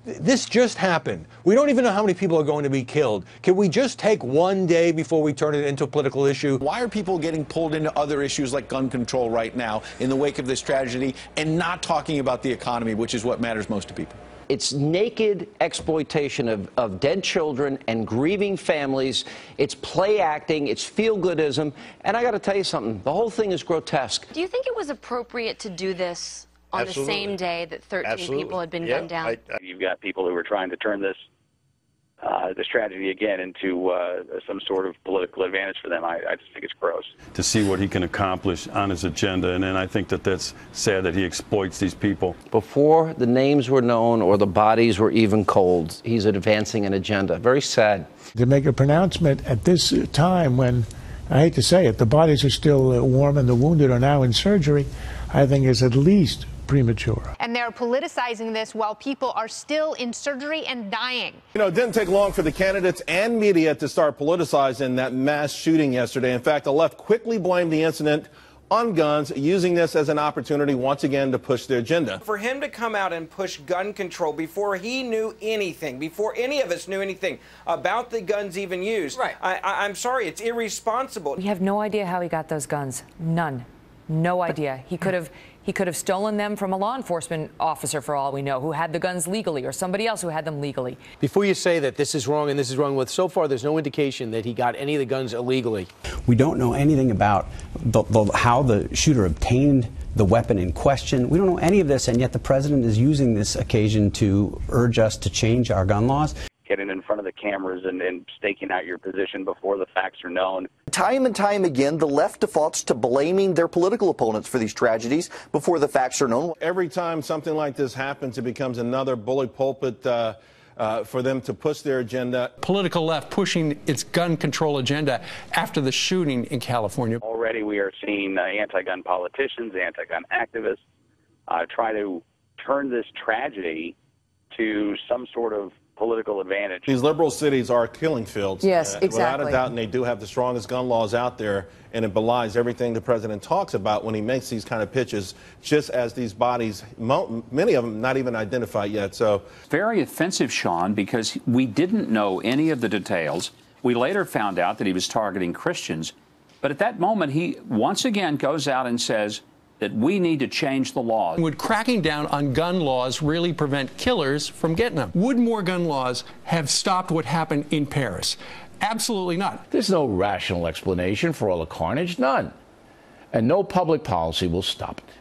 This just happened. We don't even know how many people are going to be killed. Can we just take one day before we turn it into a political issue? Why are people getting pulled into other issues like gun control right now in the wake of this tragedy and not talking about the economy, which is what matters most to people? It's naked exploitation of dead children and grieving families. It's play acting. It's feel-goodism. And I got to tell you something. The whole thing is grotesque. Do you think it was appropriate to do this on the same day that 13 people had been gunned down? You've got people who are trying to turn this tragedy again into some sort of political advantage for them. I just think it's gross. To see what he can accomplish on his agenda, and then I think that that's sad that he exploits these people. Before the names were known or the bodies were even cold, he's advancing an agenda. Very sad. To make a pronouncement at this time when, I hate to say it, the bodies are still warm and the wounded are now in surgery, I think is at least premature. And they're politicizing this while people are still in surgery and dying. You know, it didn't take long for the candidates and media to start politicizing that mass shooting yesterday. In fact, the left quickly blamed the incident on guns, using this as an opportunity once again to push their agenda. For him to come out and push gun control before he knew anything, before any of us knew anything about the guns even used, right. I'm sorry, it's irresponsible. We have no idea how he got those guns. None. No idea. He could have stolen them from a law enforcement officer, for all we know, who had the guns legally, or somebody else who had them legally. Before you say that this is wrong and this is wrong, so far there's no indication that he got any of the guns illegally. We don't know anything about how the shooter obtained the weapon in question. We don't know any of this, and yet the president is using this occasion to urge us to change our gun laws. Getting in front of the cameras and staking out your position before the facts are known. Time and time again, the left defaults to blaming their political opponents for these tragedies before the facts are known. Every time something like this happens, it becomes another bully pulpit for them to push their agenda. Political left pushing its gun control agenda after the shooting in California. Already we are seeing anti-gun politicians, anti-gun activists try to turn this tragedy to some sort of political advantage. These liberal cities are killing fields. Yes, exactly. Without a doubt, and they do have the strongest gun laws out there, and it belies everything the president talks about when he makes these kind of pitches, just as these bodies, many of them not even identified yet. So very offensive, Sean, because we didn't know any of the details. We later found out that he was targeting Christians, but at that moment he once again goes out and says that we need to change the law. Would cracking down on gun laws really prevent killers from getting them? Would more gun laws have stopped what happened in Paris? Absolutely not. There's no rational explanation for all the carnage, none. And no public policy will stop it.